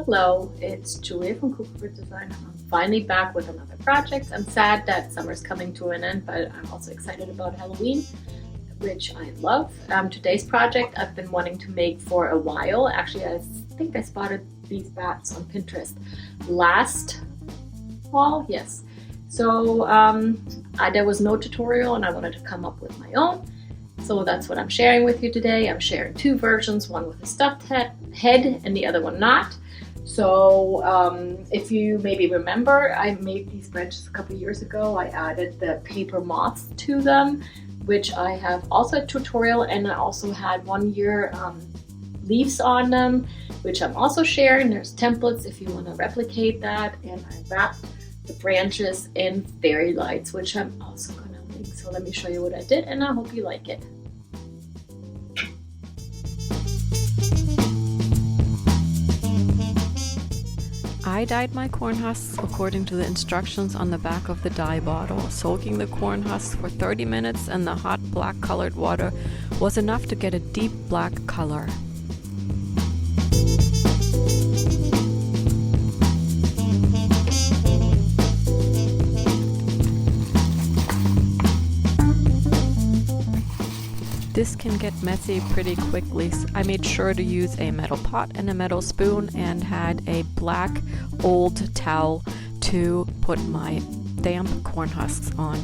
Hello, it's Julia from Cooper Design. I'm finally back with another project. I'm sad that summer's coming to an end, but I'm also excited about Halloween, which I love. Today's project I've been wanting to make for a while. Actually, I think I spotted these bats on Pinterest last fall, yes. So there was no tutorial and I wanted to come up with my own. So that's what I'm sharing with you today. I'm sharing two versions, one with a stuffed head and the other one not. So if you maybe remember, I made these branches a couple years ago. I added the paper moths to them, which I have also a tutorial, and I also had 1 year leaves on them, which I'm also sharing. There's templates if you want to replicate that, and I wrapped the branches in fairy lights, which I'm also going to link. So let me show you what I did, and I hope you like it. I dyed my corn husks according to the instructions on the back of the dye bottle. Soaking the corn husks for 30 minutes in the hot black colored water was enough to get a deep black color. This can get messy pretty quickly, so I made sure to use a metal pot and a metal spoon and had a black old towel to put my damp corn husks on.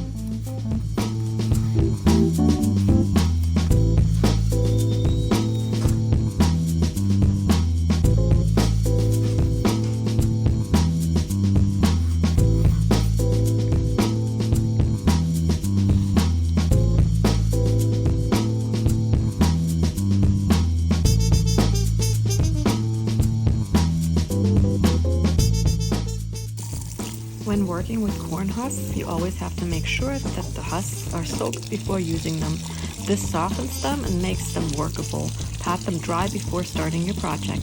When working with corn husks, you always have to make sure that the husks are soaked before using them. This softens them and makes them workable. Pat them dry before starting your project.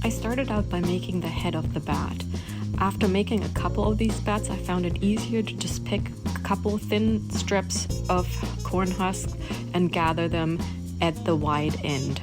I started out by making the head of the bat. After making a couple of these bats, I found it easier to just pick a couple thin strips of corn husks and gather them at the wide end.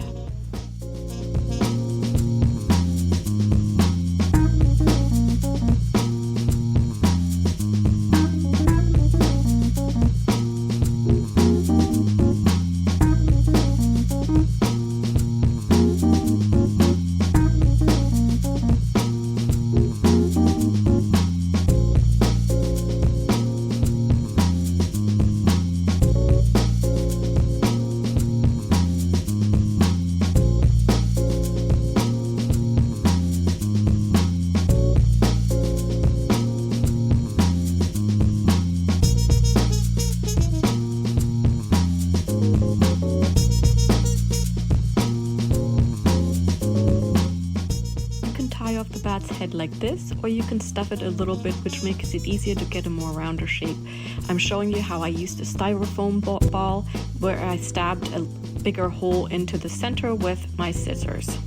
Off the bat's head like this, or you can stuff it a little bit, which makes it easier to get a more rounder shape. I'm showing you how I used a styrofoam ball where I stabbed a bigger hole into the center with my scissors.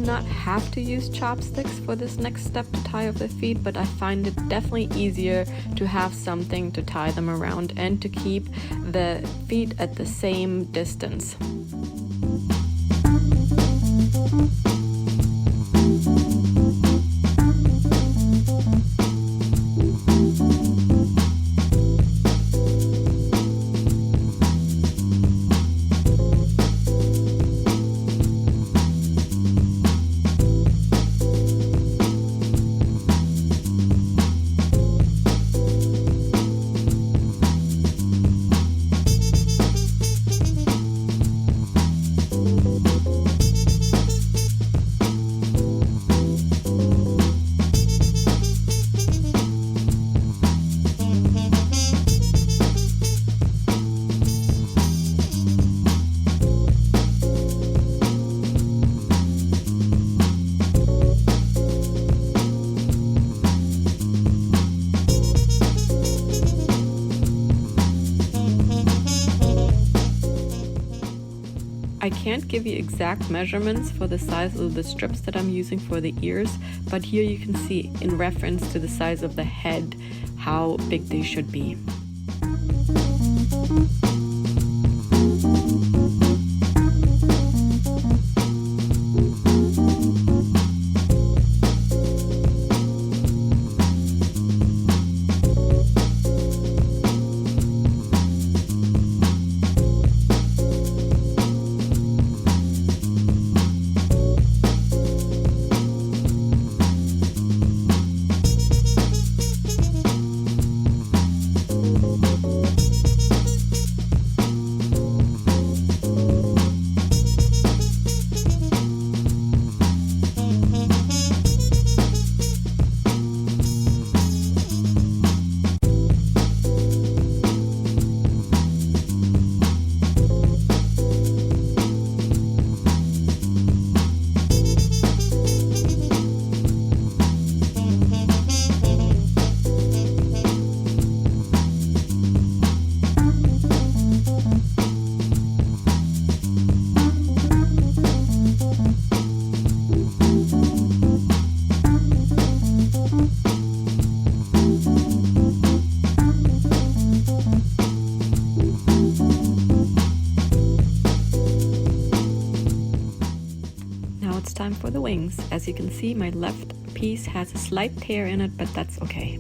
not have to use chopsticks for this next step to tie up the feet, but I find it definitely easier to have something to tie them around and to keep the feet at the same distance. I can't give you exact measurements for the size of the strips that I'm using for the ears, but here you can see in reference to the size of the head how big they should be. Time for the wings. As you can see, my left piece has a slight tear in it, but that's okay.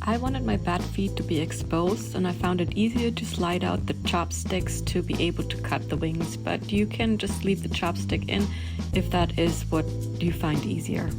I wanted my bat feet to be exposed, and I found it easier to slide out the chopsticks to be able to cut the wings, but you can just leave the chopstick in if that is what you find easier.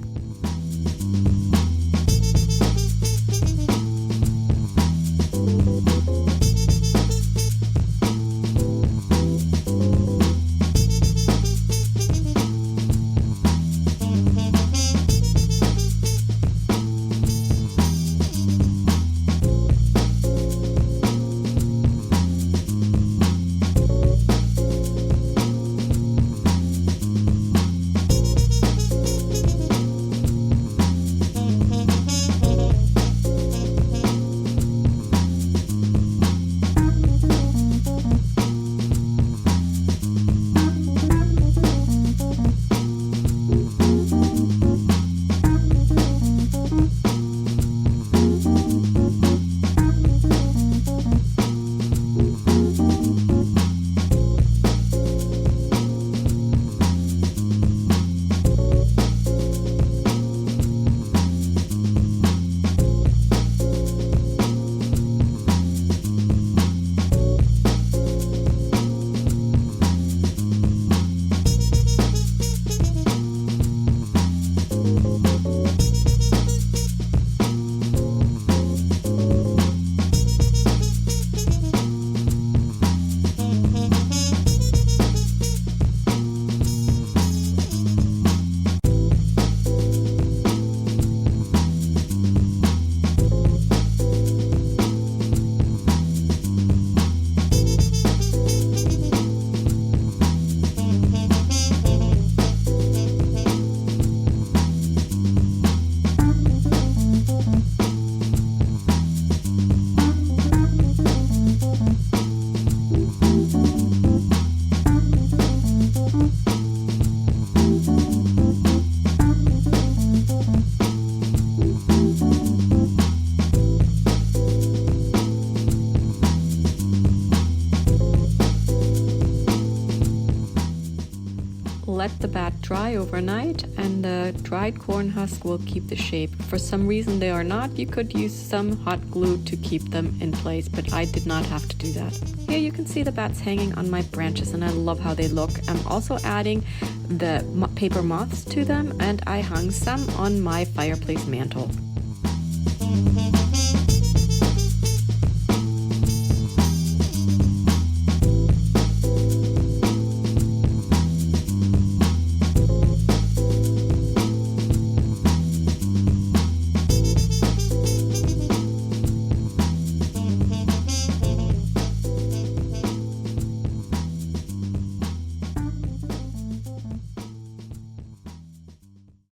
let the bat dry overnight, and the dried corn husk will keep the shape. If for some reason they are not, you could use some hot glue to keep them in place, but I did not have to do that. Here you can see the bats hanging on my branches, and I love how they look. I'm also adding the paper moths to them, and I hung some on my fireplace mantle.